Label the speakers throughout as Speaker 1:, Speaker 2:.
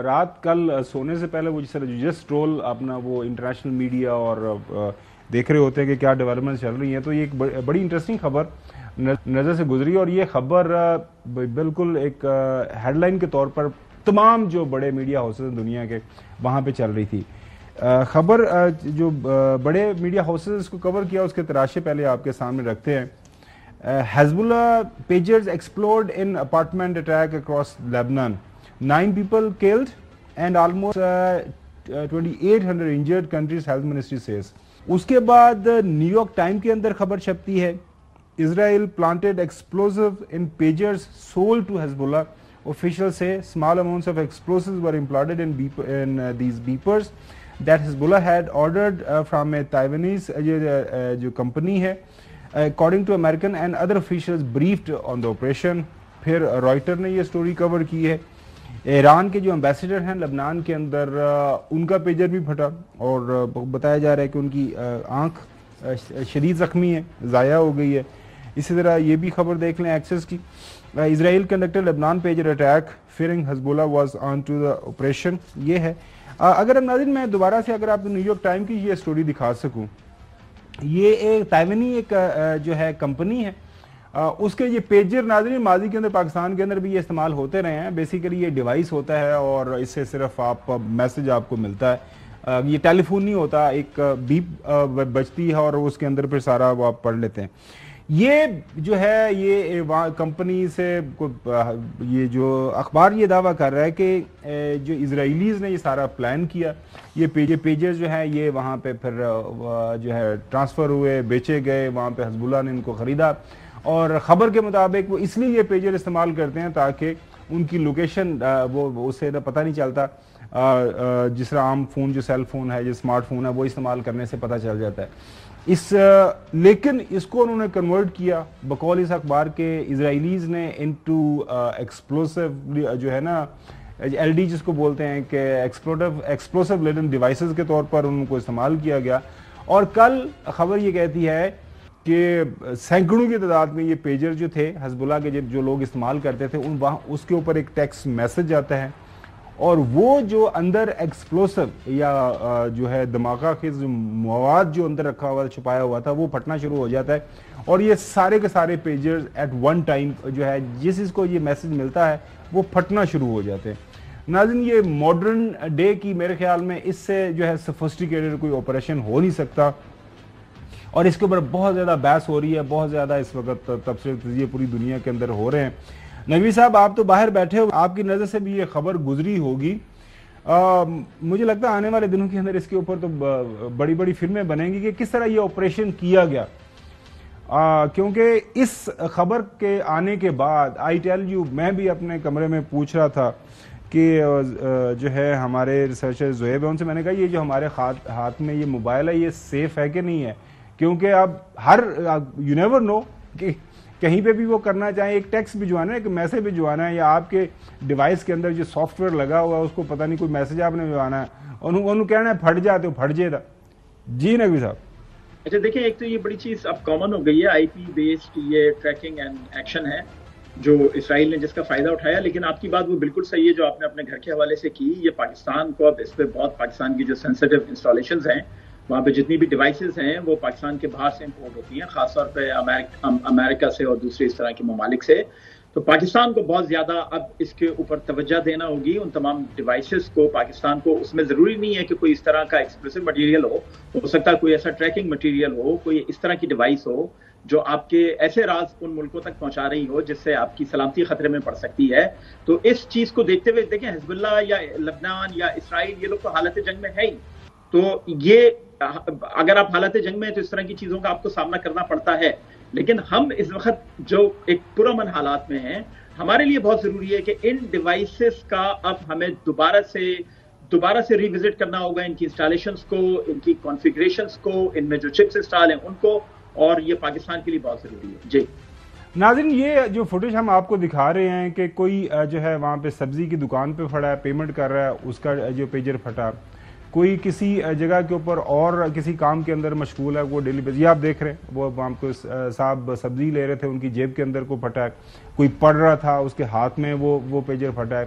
Speaker 1: رات کل سونے سے پہلے وہ جس رول اپنا وہ انٹرنیشنل میڈیا اور دیکھ رہے ہوتے ہیں کہ کیا ڈیولپمنٹ چل رہی ہیں، تو یہ ایک بڑی انٹرسٹنگ خبر نظر سے گزری، اور یہ خبر بالکل ایک ہیڈ لائن کے طور پر تمام جو بڑے میڈیا ہاؤسز ہیں دنیا کے وہاں پہ چل رہی تھی خبر۔ جو بڑے میڈیا ہاؤسز اس کو کور کیا، اس کے تراشے پہلے آپ کے سامنے رکھتے ہیں۔ Hezbollah pagers explode in apartment attack across Lebanon. 9 people killed and almost 2800 injured, country's health ministry says. اس کے بعد نیو یارک ٹائم کے اندر خبر چھپتی ہے، Israel planted explosive in pagers sold to Hezbollah. Officials say small amounts of explosives were implanted in these beepers that Hezbollah had ordered from a Taiwanese جو company ہے. According to American and other officials briefed on the operation. پھر writer نے یہ story کور کی ہے۔ ایران کے جو ambassador ہیں لبنان کے اندر، ان کا پیجر بھی پھٹا اور بتایا جا رہا ہے کہ ان کی آنکھ شدید زخمی ہے، ضائع ہو گئی ہے۔ اسی طرح یہ بھی خبر دیکھ لیں ایکسس کی، اسرائیل کنڈکٹر لبنان pager attack fearing Hezbollah was on to the operation. یہ ہے۔ اگر ناظرین میں دوبارہ سے اگر آپ کو نیو یارک ٹائم کی یہ سٹوری دکھا سکوں، یہ ایک تائیوانی ایک جو ہے کمپنی ہے، اس کے یہ پیجر ناظرین ماضی کے اندر پاکستان کے اندر بھی یہ استعمال ہوتے رہے ہیں۔ بیسیکلی یہ ڈیوائس ہوتا ہے اور اس سے صرف آپ میسج آپ کو ملتا ہے، یہ ٹیلی فون نہیں ہوتا، ایک بیپ بجتی ہے اور اس کے اندر پھر سارا وہ آپ پڑھ لیتے ہیں۔ یہ جو ہے یہ کمپنی سے یہ جو اخبار یہ دعویٰ کر رہا ہے کہ جو اسرائیلیز نے یہ سارا پلان کیا، یہ پیجز جو ہیں یہ وہاں پہ پھر جو ہے ٹرانسفر ہوئے، بیچے گئے، وہاں پہ حزب اللہ نے ان کو خریدا، اور خبر کے مطابق وہ اس لیے یہ پیجر استعمال کرتے ہیں تاکہ ان کی لوکیشن وہ اسے پتہ نہیں چلتا، جس طرح عام فون جو سیل فون ہے، جو اسمارٹ فون ہے، وہ استعمال کرنے سے پتہ چل جاتا ہے۔ لیکن اس کو انہوں نے کنورٹ کیا بقول اس اخبار کے اسرائیلیز نے انٹو ایکسپلوسیو جو ہے نا ایل ڈی جس کو بولتے ہیں کہ ایکسپلوسیو لیڈن ڈیوائسز کے طور پر ان کو استعمال کیا گیا۔ اور کل خبر یہ کہتی ہے کہ سینکڑوں کی تعداد میں یہ پیجر جو تھے حزب اللہ کے جو لوگ استعمال کرتے تھے وہاں اس کے اوپر ایک ٹیکسٹ میسج آتا ہے، اور وہ جو اندر ایکسپلوسیو یا جو ہے دھماکہ خیز مواد جو اندر رکھا ہوا چھپایا ہوا تھا وہ پھٹنا شروع ہو جاتا ہے، اور یہ سارے کے سارے پیجرز ایٹ ون ٹائم جو ہے جس کو یہ میسج ملتا ہے وہ پھٹنا شروع ہو جاتے ہیں۔ ناظرین یہ ماڈرن ڈے کی میرے خیال میں اس سے جو ہے سفسٹیکیٹڈ کوئی آپریشن ہو نہیں سکتا، اور اس کے اوپر بہت زیادہ بحث ہو رہی ہے، بہت زیادہ اس وقت تبصرے تجزیے پوری دنیا کے اندر ہو رہے ہیں۔ نقوی صاحب آپ تو باہر بیٹھے ہو، آپ کی نظر سے بھی یہ خبر گزری ہوگی، مجھے لگتا ہے آنے والے دنوں کے اندر اس کے اوپر تو بڑی بڑی فلمیں بنیں گی کہ کس طرح یہ آپریشن کیا گیا، کیونکہ اس خبر کے آنے کے بعد آئی ٹیل یو میں بھی اپنے کمرے میں پوچھ رہا تھا کہ جو ہے ہمارے ریسرچر زہیب ہے، ان سے میں نے کہا یہ جو ہمارے ہاتھ میں یہ موبائل ہے یہ سیف ہے کہ نہیں ہے، کیونکہ اب یو نیور نو کہ کہیں پہ بھی وہ کرنا چاہیں، ایک ٹیکسٹ بھجوانا ہے، ایک میسج بھجوانا ہے، یا آپ کے ڈیوائس کے اندر جو سافٹ ویئر لگا ہوا ہے اس کو پتہ نہیں کوئی میسج آپ نے بھجوانا ہے، انہوں کہنا ہے پھٹ جاتے ہو پھٹ جائے گا۔ جی نقوی صاحب۔
Speaker 2: اچھا دیکھیں، ایک تو یہ بڑی چیز اب کامن ہو گئی ہے، آئی پی بیسڈ یہ ٹریکنگ اینڈ ایکشن ہے جو اسرائیل نے جس کا فائدہ اٹھایا، لیکن آپ کی بات وہ بالکل صحیح ہے جو آپ نے اپنے گھر کے حوالے سے کی۔ یہ پاکستان کو اب اس پہ بہت پاکستان کی جو سینسٹیو انسٹالیشنز ہیں وہاں پہ جتنی بھی ڈیوائسز ہیں وہ پاکستان کے باہر سے امپورٹ ہوتی ہیں، خاص طور پہ امریکہ سے اور دوسرے اس طرح کے ممالک سے۔ تو پاکستان کو بہت زیادہ اب اس کے اوپر توجہ دینا ہوگی، ان تمام ڈیوائسز کو پاکستان کو، اس میں ضروری نہیں ہے کہ کوئی اس طرح کا ایکسپلوسیو مٹیریل ہو سکتا ہے کوئی ایسا ٹریکنگ مٹیریل ہو، کوئی اس طرح کی ڈیوائس ہو جو آپ کے ایسے راز ان ملکوں تک پہنچا رہی ہو جس سے آپ کی سلامتی خطرے میں پڑ سکتی ہے۔ تو اس چیز کو دیکھتے ہوئے دیکھیں حزب اللہ یا لبنان یا اسرائیل یہ لوگ تو حالت جنگ میں ہے ہی، تو یہ اگر آپ حالت جنگ میں ہیں تو اس طرح کی چیزوں کا آپ کو سامنا کرنا پڑتا ہے، لیکن ہم اس وقت جو ایک پرامن حالات میں ہیں، ہمارے لیے بہت ضروری ہے کہ ان ڈیوائسز کا اب ہمیں دوبارہ سے ریوزٹ کرنا ہوگا، ان کی انسٹالیشنز کو، ان کی کانفیگریشنز کو، ان میں جو چپس انسٹال ہیں ان کو، اور یہ پاکستان کے لیے بہت ضروری ہے۔ جی
Speaker 1: ناظرین یہ جو فوٹیج ہم آپ کو دکھا رہے ہیں کہ کوئی جو ہے وہاں پہ سبزی کی دکان پہ کھڑا ہے، پیمنٹ کر رہا ہے، اس کا جو پیجر پھٹا، کوئی کسی جگہ کے اوپر اور کسی کام کے اندر مشغول ہے، وہ ڈیلی بیس یہ آپ دیکھ رہے ہیں، وہ وہاں کو صاحب سبزی لے رہے تھے، ان کی جیب کے اندر کو پھٹا ہے، کوئی پڑھ رہا تھا اس کے ہاتھ میں وہ پیجر پھٹا ہے،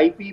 Speaker 2: IP